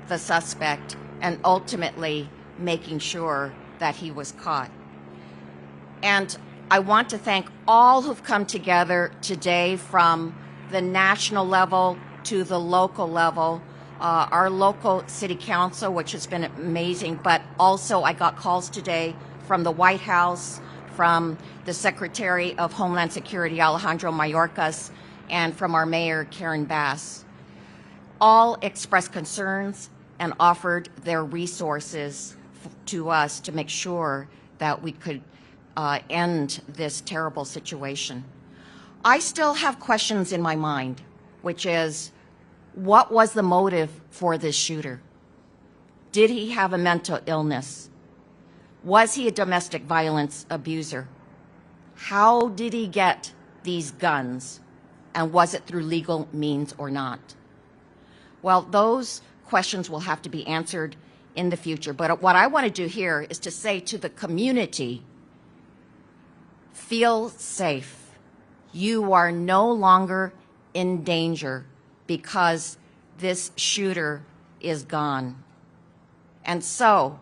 the suspect and ultimately making sure that he was caught. And I want to thank all who've come together today, from the national level to the local level. Our local city council, which has been amazing, but also I got calls today from the White House, from the Secretary of Homeland Security, Alejandro Mayorkas, and from our mayor, Karen Bass. All expressed concerns and offered their resources to us to make sure that we could end this terrible situation. I still have questions in my mind, which is, what was the motive for this shooter? Did he have a mental illness? Was he a domestic violence abuser? How did he get these guns? And was it through legal means or not? Well, those questions will have to be answered in the future. But what I want to do here is to say to the community, feel safe. You are no longer in danger because this shooter is gone. And so,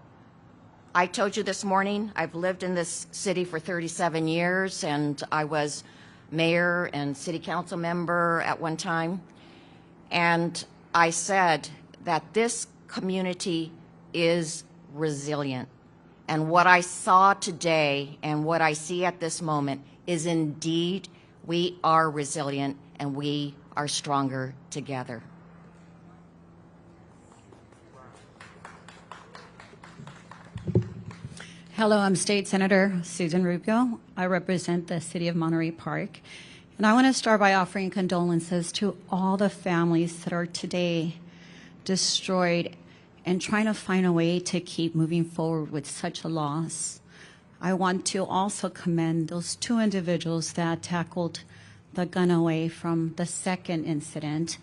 I told you this morning, I've lived in this city for 37 years, and I was mayor and city council member at one time. And I said that this community is resilient. And what I saw today and what I see at this moment is indeed we are resilient and we are stronger together. Hello, I'm State Senator Susan Rubio. I represent the city of Monterey Park. And I want to start by offering condolences to all the families that are today destroyed and trying to find a way to keep moving forward with such a loss. I want to also commend those two individuals that tackled the gun away from the second incident,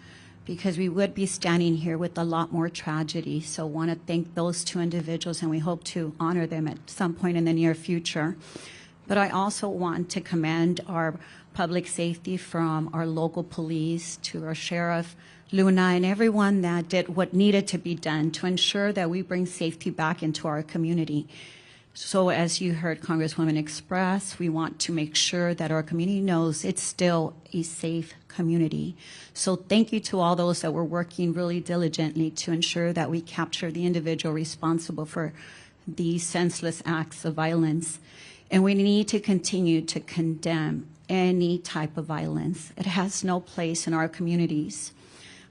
because we would be standing here with a lot more tragedy. So I want to thank those two individuals, and we hope to honor them at some point in the near future. But I also want to commend our public safety, from our local police to our sheriff, Luna, and everyone that did what needed to be done to ensure that we bring safety back into our community. So as you heard Congresswoman express, we want to make sure that our community knows it's still a safe community. So thank you to all those that were working really diligently to ensure that we capture the individual responsible for these senseless acts of violence. And we need to continue to condemn any type of violence. It has no place in our communities.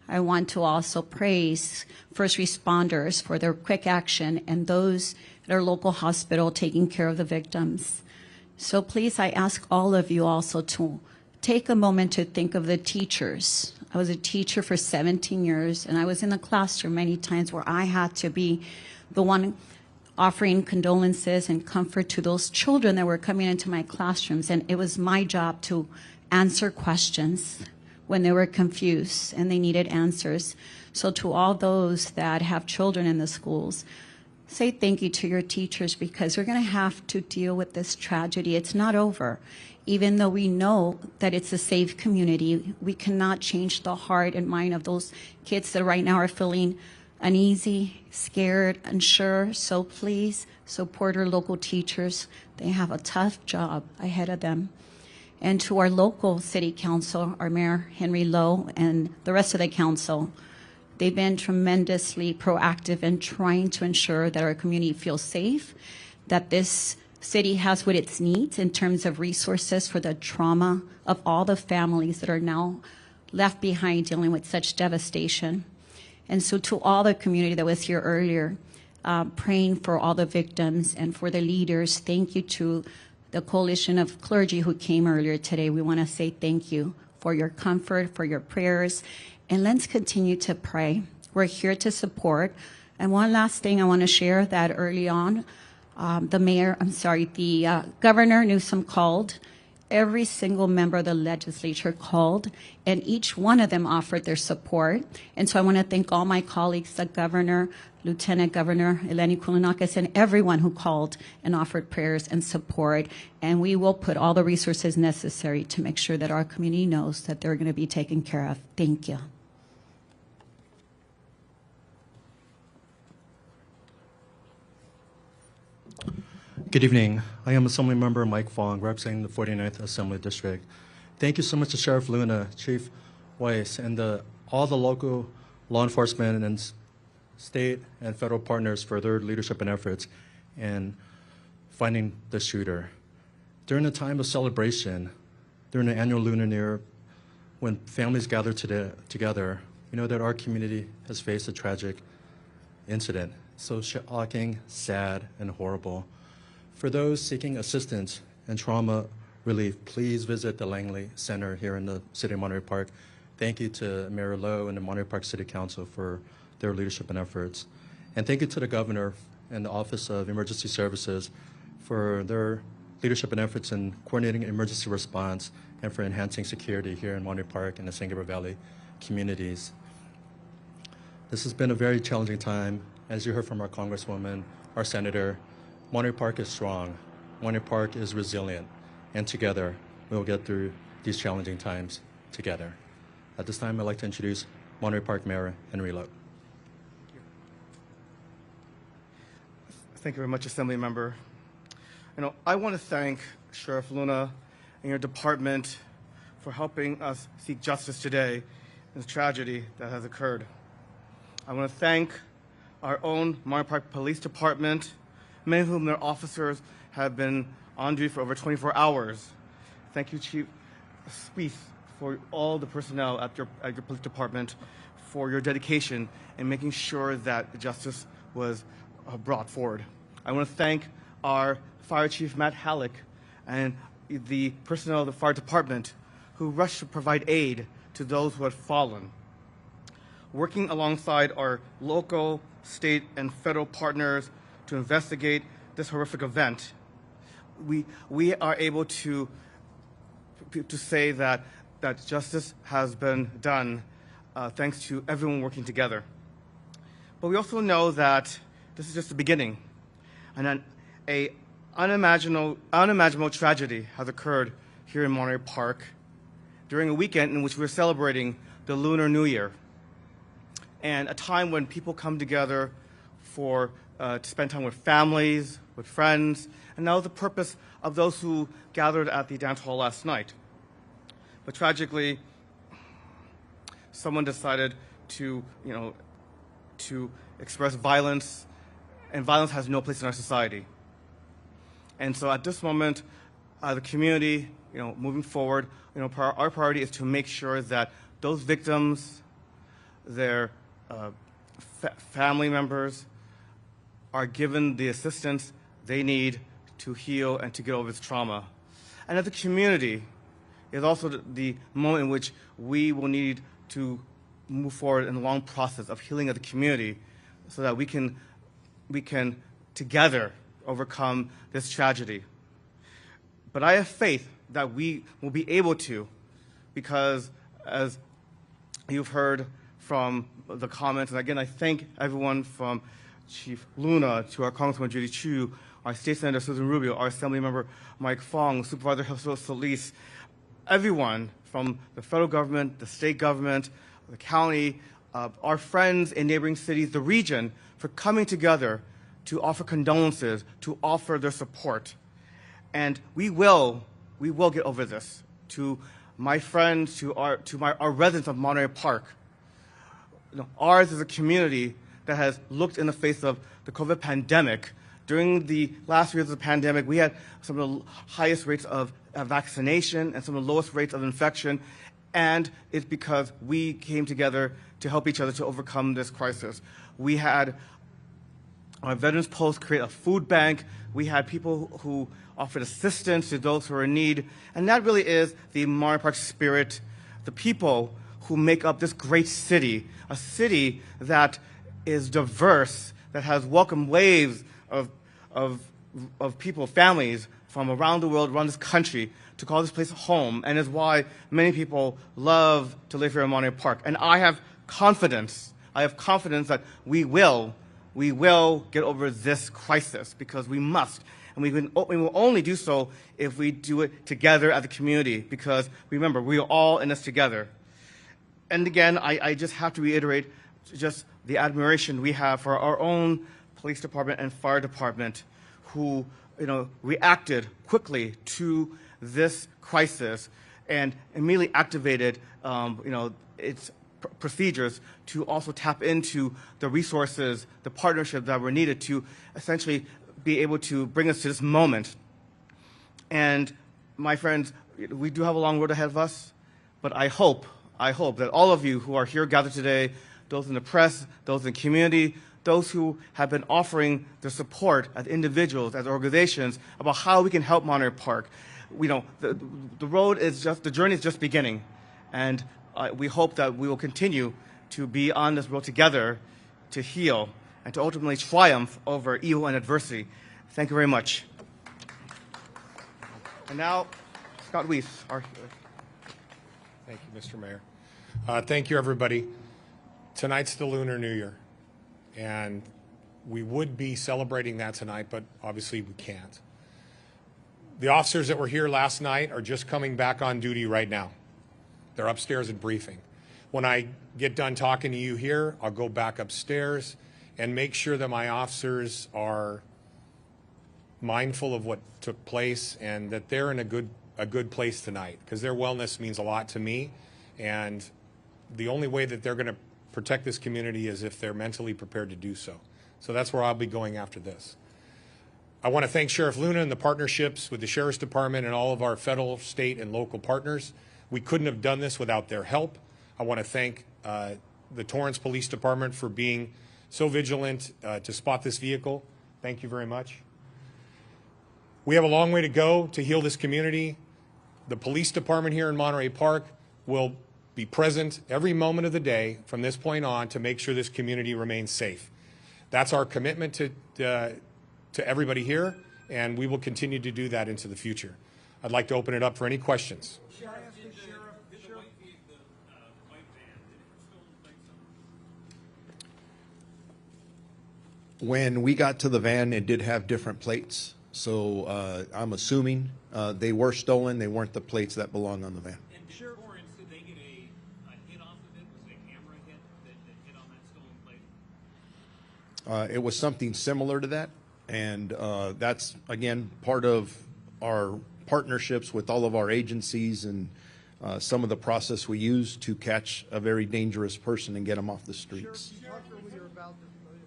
I want to also praise first responders for their quick action and those at our local hospital taking care of the victims. So please, I ask all of you also to take a moment to think of the teachers. I was a teacher for 17 years, and I was in the classroom many times where I had to be the one offering condolences and comfort to those children that were coming into my classrooms. And it was my job to answer questions when they were confused and they needed answers. So to all those that have children in the schools, say thank you to your teachers, because we're going to have to deal with this tragedy. It's not over. Even though we know that it's a safe community, we cannot change the heart and mind of those kids that right now are feeling uneasy, scared, unsure. So please support our local teachers. They have a tough job ahead of them. And to our local city council, our mayor, Henry Lowe, and the rest of the council, they've been tremendously proactive in trying to ensure that our community feels safe, that this city has what it needs in terms of resources for the trauma of all the families that are now left behind dealing with such devastation. And so to all the community that was here earlier, praying for all the victims and for the leaders, thank you to the coalition of clergy who came earlier today. We want to say thank you for your comfort, for your prayers, and let's continue to pray. We're here to support. And one last thing I want to share, that early on, the Governor Newsom called. Every single member of the legislature called, and each one of them offered their support. And so I want to thank all my colleagues, the governor, Lieutenant Governor Eleni Kounakis, and everyone who called and offered prayers and support. And we will put all the resources necessary to make sure that our community knows that they're going to be taken care of. Thank you. Good evening. I am Assembly Member Mike Fong, representing the 49th Assembly District. Thank you so much to Sheriff Luna, Chief Weiss, and all the local law enforcement and state and federal partners for their leadership and efforts in finding the shooter. During a time of celebration, during the annual Lunar New Year, when families gather together, we know that our community has faced a tragic incident. So shocking, sad, and horrible. For those seeking assistance and trauma relief, please visit the Langley Center here in the City of Monterey Park. Thank you to Mayor Lowe and the Monterey Park City Council for their leadership and efforts. And thank you to the Governor and the Office of Emergency Services for their leadership and efforts in coordinating emergency response and for enhancing security here in Monterey Park and the San Gabriel Valley communities. This has been a very challenging time. As you heard from our Congresswoman, our Senator, Monterey Park is strong, Monterey Park is resilient, and together we will get through these challenging times together. At this time, I'd like to introduce Monterey Park Mayor Henry Lowe. Thank you very much, Assembly Member. I want to thank Sheriff Luna and your department for helping us seek justice today in this tragedy that has occurred. I want to thank our own Monterey Park Police Department, many of whom their officers have been on duty for over 24 hours. Thank you, Chief Spieth, for all the personnel at your police department for your dedication in making sure that justice was brought forward. I want to thank our Fire Chief Matt Halleck and the personnel of the fire department who rushed to provide aid to those who had fallen. Working alongside our local, state, and federal partners to investigate this horrific event, we are able to say that justice has been done thanks to everyone working together. But we also know that this is just the beginning, and an unimaginable tragedy has occurred here in Monterey Park during a weekend in which we're celebrating the Lunar New Year, and a time when people come together to spend time with families, with friends, and that was the purpose of those who gathered at the dance hall last night. But tragically, someone decided to express violence, and violence has no place in our society. And so at this moment, the community, moving forward, our priority is to make sure that those victims, their family members, are given the assistance they need to heal and to get over this trauma. And as a community, is also the moment in which we will need to move forward in a long process of healing of the community so that we can together overcome this tragedy. But I have faith that we will be able to, because as you've heard from the comments, and again, I thank everyone from Chief Luna to our Congresswoman Judy Chu, our State Senator Susan Rubio, our Assembly Member Mike Fong, Supervisor José Solis, everyone from the federal government, the state government, the county, our friends in neighboring cities, the region, for coming together to offer condolences, to offer their support. And we will get over this. To my friends, to our residents of Monterey Park, ours is a community that has looked in the face of the COVID pandemic. During the last years of the pandemic, we had some of the highest rates of vaccination and some of the lowest rates of infection, and it's because we came together to help each other to overcome this crisis. We had our Veterans Post create a food bank. We had people who offered assistance to those who are in need, and that really is the Monterey Park spirit, the people who make up this great city, a city that is diverse, that has welcomed waves of people, families from around the world, around this country, to call this place home, and is why many people love to live here in Monterey Park. And I have confidence that we will get over this crisis, because we must. And we will only do so if we do it together as a community, because remember, we are all in this together. And again, I just have to reiterate just the admiration we have for our own police department and fire department, who reacted quickly to this crisis and immediately activated, its procedures to also tap into the resources, the partnership that were needed to essentially be able to bring us to this moment. And my friends, we do have a long road ahead of us, but I hope that all of you who are here gathered today, those in the press, those in the community, those who have been offering their support as individuals, as organizations, about how we can help Monterey Park. The journey is just beginning, and we hope that we will continue to be on this road together to heal and to ultimately triumph over evil and adversity. Thank you very much. And now, Scott Weiss. Thank you, Mr. Mayor. Thank you, everybody. Tonight's the Lunar New Year, and we would be celebrating that tonight, but obviously we can't. The officers that were here last night are just coming back on duty right now. They're upstairs at briefing. When I get done talking to you here, I'll go back upstairs and make sure that my officers are mindful of what took place and that they're in a good place tonight, because their wellness means a lot to me, and the only way that they're going to protect this community is if they're mentally prepared to do so. So that's where I'll be going after this. I want to thank Sheriff Luna and the partnerships with the Sheriff's Department and all of our federal, state, and local partners. We couldn't have done this without their help. I want to thank the Torrance Police Department for being so vigilant to spot this vehicle. Thank you very much. We have a long way to go to heal this community. The police department here in Monterey Park will be present every moment of the day from this point on to make sure this community remains safe. That's our commitment to everybody here, and we will continue to do that into the future. I'd like to open it up for any questions. When we got to the van, it did have different plates. So I'm assuming they were stolen. They weren't the plates that belong on the van. And did they get a hit off of it? Was it a camera hit that hit on that stolen plate? It was something similar to that. And that's, again, part of our partnerships with all of our agencies and some of the process we use to catch a very dangerous person and get them off the streets. Sheriff, you talked earlier about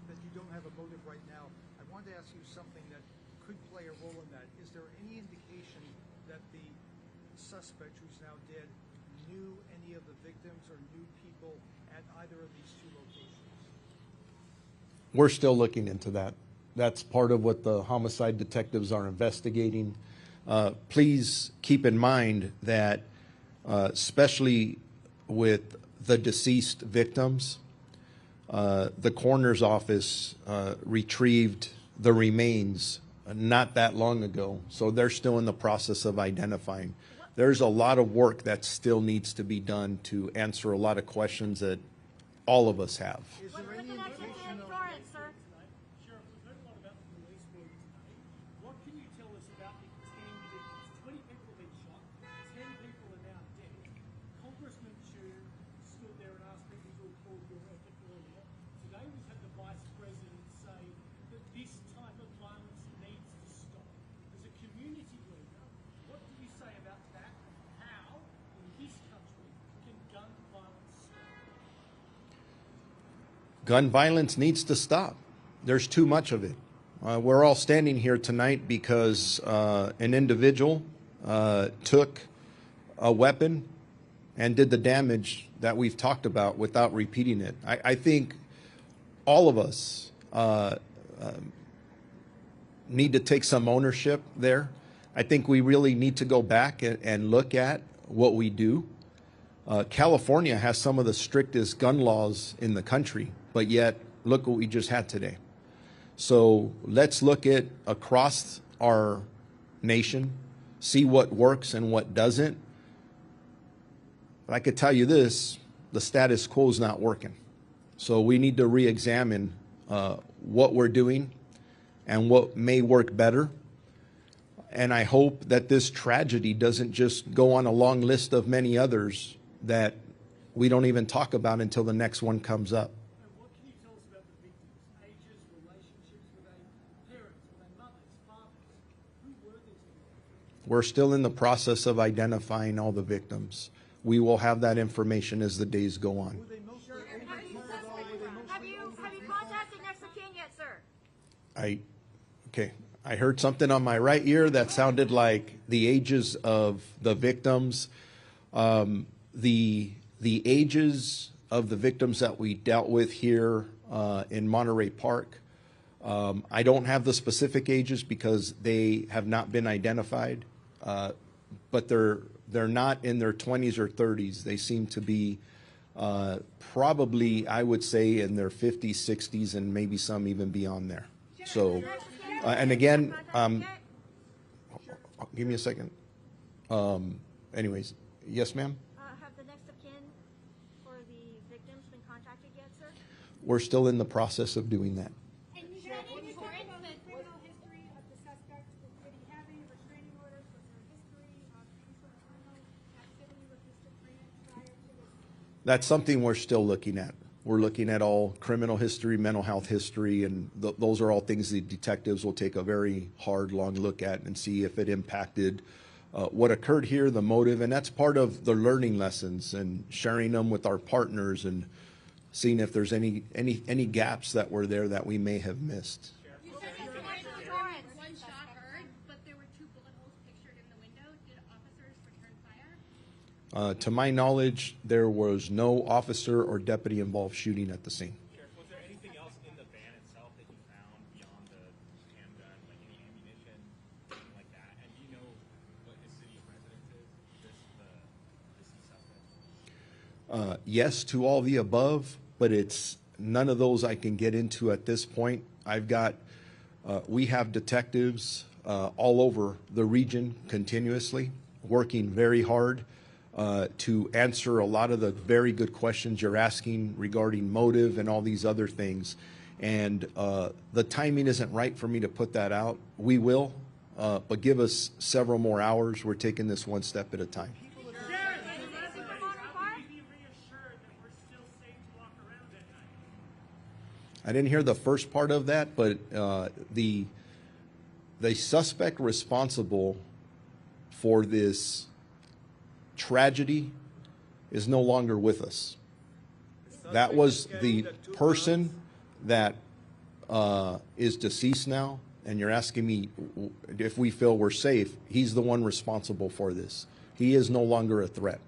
that you don't have a motive right now. I wanted to ask you something that could play a role in that. Is there any indication that the suspect who's now dead knew any of the victims or knew people at either of these two locations? We're still looking into that. That's part of what the homicide detectives are investigating. Please keep in mind that, especially with the deceased victims, the coroner's office retrieved the remains not that long ago, so they're still in the process of identifying. There's a lot of work that still needs to be done to answer a lot of questions that all of us have. Is there any indication of... Sheriff, we've heard a lot about the police work tonight. What can you tell us about the 10 victims? 20 people have been shot, 10 people are now dead. Congressman Chu stood there and asked people to applaud your effort earlier. Today we've had the Vice President say that this type of violence needs to stop. As a community leader, what do you say about that? How, in this country, can gun violence stop? Gun violence needs to stop. There's too much of it. We're all standing here tonight because an individual took a weapon and did the damage that we've talked about without repeating it. I think all of us need to take some ownership there. I think we really need to go back and look at what we do. California has some of the strictest gun laws in the country, but yet look what we just had today. So let's look at across our nation, see what works and what doesn't. But I could tell you this, the status quo is not working. So we need to re-examine what we're doing and what may work better. And I hope that this tragedy doesn't just go on a long list of many others that we don't even talk about until the next one comes up. What can you tell us about the victims' ages, relationships? Were they parents? Were they mothers, fathers? We're still in the process of identifying all the victims. We will have that information as the days go on. Have you contacted next of kin yet, sir? Okay. I heard something on my right ear that sounded like the ages of the victims. The ages of the victims that we dealt with here in Monterey Park, I don't have the specific ages because they have not been identified, but they're not in their 20s or 30s. They seem to be probably, I would say, in their 50s, 60s, and maybe some even beyond there. So, and again, give me a second. Anyways, yes, ma'am? Have the next of kin for the victims been contacted yet, sir? We're still in the process of doing that. And you said any report on the criminal history of the suspect? Did he have any restraining orders? Was there a history of any sort of criminal activity with Mr. Freeman prior to this? That's something we're still looking at. We're looking at all criminal history, mental health history, and those are all things the detectives will take a very hard, long look at and see if it impacted what occurred here, the motive, and that's part of the learning lessons and sharing them with our partners and seeing if there's any gaps that were there that we may have missed. You said Mr. Michael Torrance. One shot heard, but there were 2 bullet holes pictured in the window. Did officers return fire? To my knowledge, there was no officer or deputy involved shooting at the scene. Sheriff, was there anything else in the van itself that you found beyond the handgun, like any ammunition, anything like that? And do you know what his city of residence is, the deceased suspect? Yes to all the above, but it's none of those I can get into at this point. We have detectives all over the region continuously working very hard to answer a lot of the very good questions you're asking regarding motive and all these other things. And the timing isn't right for me to put that out. We will, but give us several more hours. We're taking this one step at a time. I didn't hear the first part of that, but the suspect responsible for this tragedy is no longer with us. That was the person that is deceased now, and you're asking me if we feel we're safe. He's the one responsible for this. He is no longer a threat.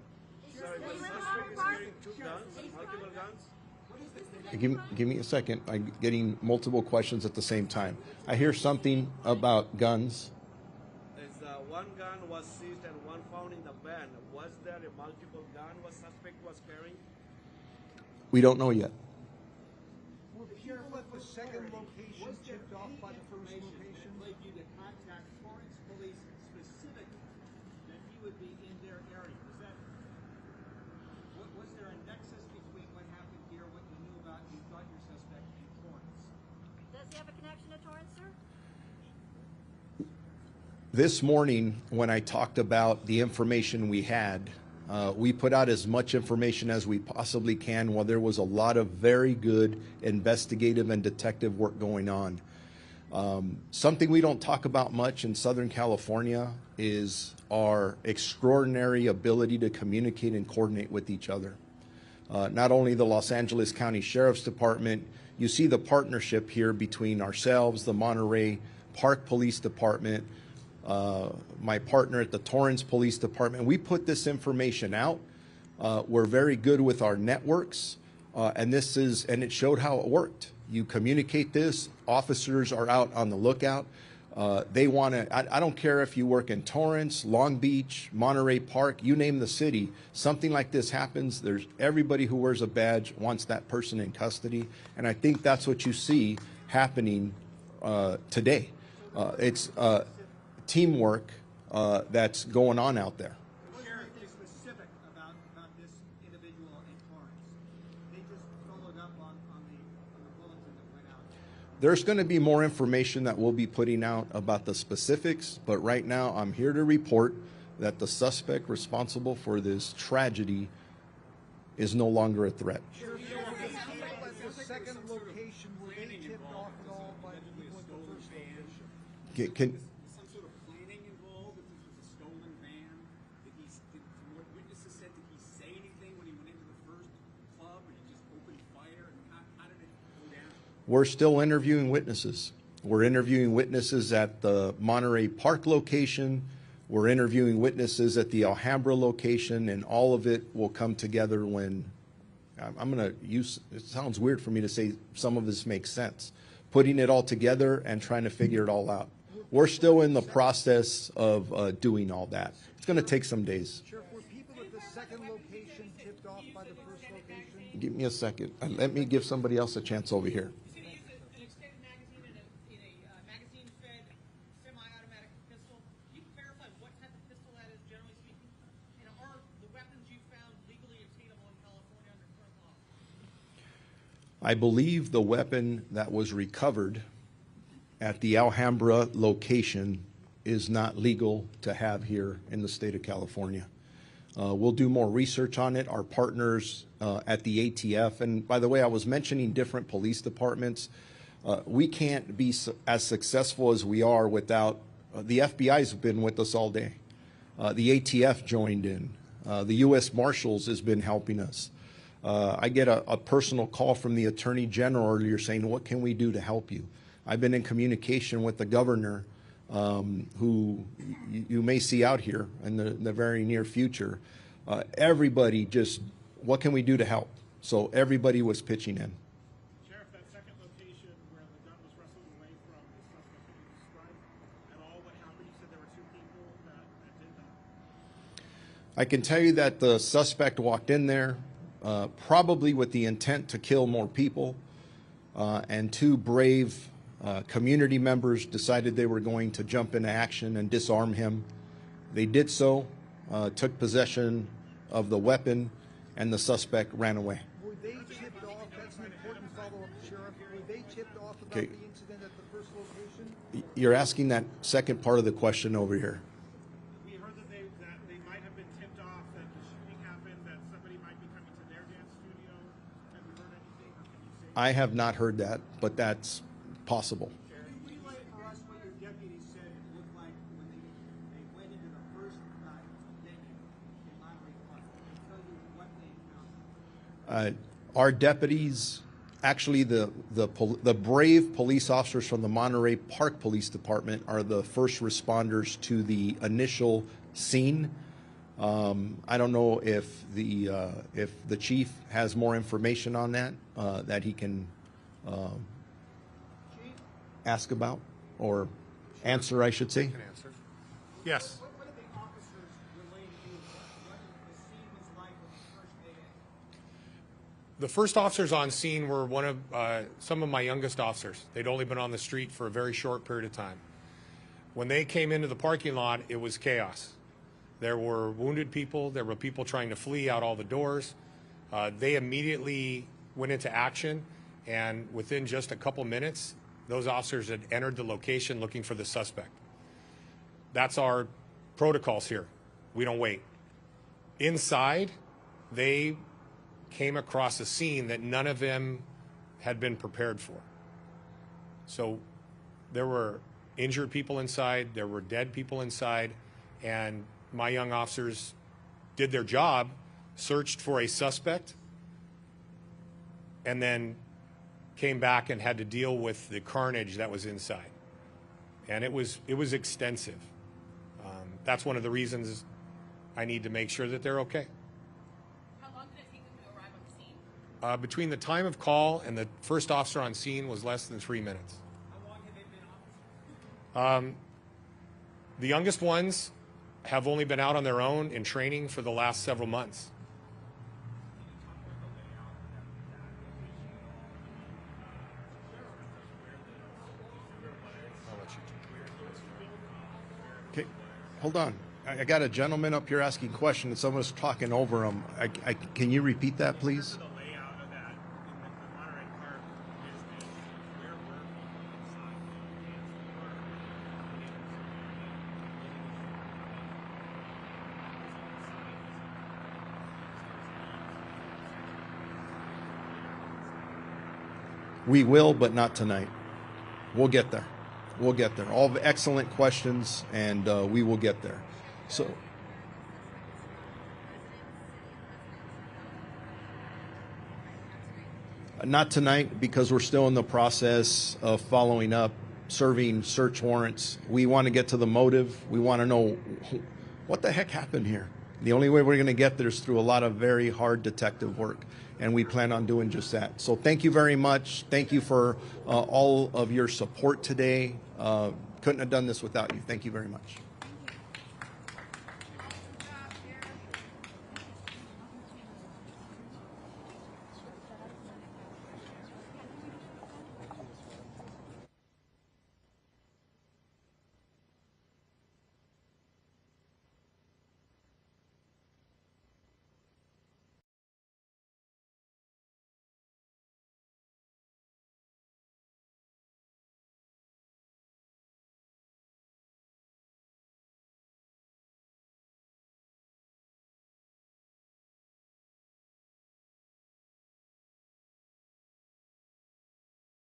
Give me a second. I'm getting multiple questions at the same time. I hear something about guns. One gun was seized and one found in the van. Was there a multiple gun was suspect was carrying? We don't know yet. Were people at the second location tipped off by the first location? Led you to contact Torrance Police specifically that he would be in their area. Was there a nexus between what happened here, what you knew about, you thought your suspect, and Torrance? Does he have a connection to Torrance, sir? This morning, when I talked about the information we had, we put out as much information as we possibly can while there was a lot of very good investigative and detective work going on. Something we don't talk about much in Southern California is our extraordinary ability to communicate and coordinate with each other. Not only the Los Angeles County Sheriff's Department, you see the partnership here between ourselves, the Monterey Park Police Department, my partner at the Torrance Police Department. We put this information out. We're very good with our networks, and it showed how it worked. You communicate this, officers are out on the lookout. They want to, I don't care if you work in Torrance, Long Beach, Monterey Park, you name the city, something like this happens, there's everybody who wears a badge wants that person in custody, and I think that's what you see happening today. It's teamwork that's going on out there. Sheriff is specific about this individual in Torrance. They just followed up on the bulletin that went out. There's going to be more information that we'll be putting out about the specifics, but right now I'm here to report that the suspect responsible for this tragedy is no longer a threat. Sheriff, at the second location, were they tipped off at all by the people at the first location? Can Some sort of planning involved, if this was a We're still interviewing witnesses. We're interviewing witnesses at the Monterey Park location. We're interviewing witnesses at the Alhambra location, and all of it will come together when, I'm going to use, it sounds weird for me to say some of this makes sense, putting it all together and trying to figure it all out. We're still in the process of doing all that. It's going to take some days. Sheriff, were people at the second location tipped off by the first location? Give me a second. Let me give somebody else a chance over here. You said he used an extended magazine in a magazine-fed semi-automatic pistol. Can you clarify what type of pistol that is, generally speaking? And are the weapons you found legally obtainable in California under current law? I believe the weapon that was recovered at the Alhambra location is not legal to have here in the state of California. We'll do more research on it. Our partners at the ATF, and by the way, I was mentioning different police departments. We can't be as successful as we are without, the FBI's been with us all day. The ATF joined in. The U.S. Marshals has been helping us. I get a personal call from the Attorney General earlier saying, what can we do to help you? I've been in communication with the governor, who you may see out here in the very near future. Everybody just, what can we do to help? So everybody was pitching in. Sheriff, that second location where the gun was wrestled away from the suspect, can you describe at all what happened? You said there were two people that did that. I can tell you that the suspect walked in there probably with the intent to kill more people, and two brave community members decided they were going to jump into action and disarm him. They did so, took possession of the weapon, and the suspect ran away. Were they tipped off? That's an important follow-up, Sheriff. Were they tipped off about Okay. the incident at the first location? You're asking that second part of the question over here. We heard that they might have been tipped off that the shooting happened, that somebody might be coming to their dance studio. Have you heard anything, or can you say? I have not heard that, but that's possible. Can you relay for us what your deputy said it looked like when they went into the first venue in Monterey Park? Can they tell you what they found? Our deputies, actually the brave police officers from the Monterey Park Police Department are the first responders to the initial scene. I don't know if the chief has more information on that that he can ask about or answer, I should say. Can answer. Yes. What did the officers relay to you? What the scene was like when you first made it? The first officers on scene were some of my youngest officers. They'd only been on the street for a very short period of time. When they came into the parking lot, it was chaos. There were wounded people. There were people trying to flee out all the doors. They immediately went into action, and within just a couple minutes, those officers had entered the location looking for the suspect. That's our protocols here. We don't wait. Inside, they came across a scene that none of them had been prepared for. So there were injured people inside, there were dead people inside, and my young officers did their job, searched for a suspect, and then came back and had to deal with the carnage that was inside. And it was extensive. That's one of the reasons I need to make sure that they're okay. How long did it take them to arrive on the scene? Between the time of call and the first officer on scene was less than 3 minutes. How long have they been officers? The youngest ones have only been out on their own in training for the last several months. Okay, hold on. I got a gentleman up here asking questions, and someone's talking over him. Can you repeat that, please? The layout of that in the Monterey Park business, where were people inside? We will, but not tonight. We'll get there. We'll get there. All excellent questions, and we will get there. So, Not tonight, because we're still in the process of following up, serving search warrants. We want to get to the motive. We want to know what the heck happened here. The only way we're going to get there is through a lot of very hard detective work, and we plan on doing just that. So thank you very much. Thank you for all of your support today. Couldn't have done this without you. Thank you very much.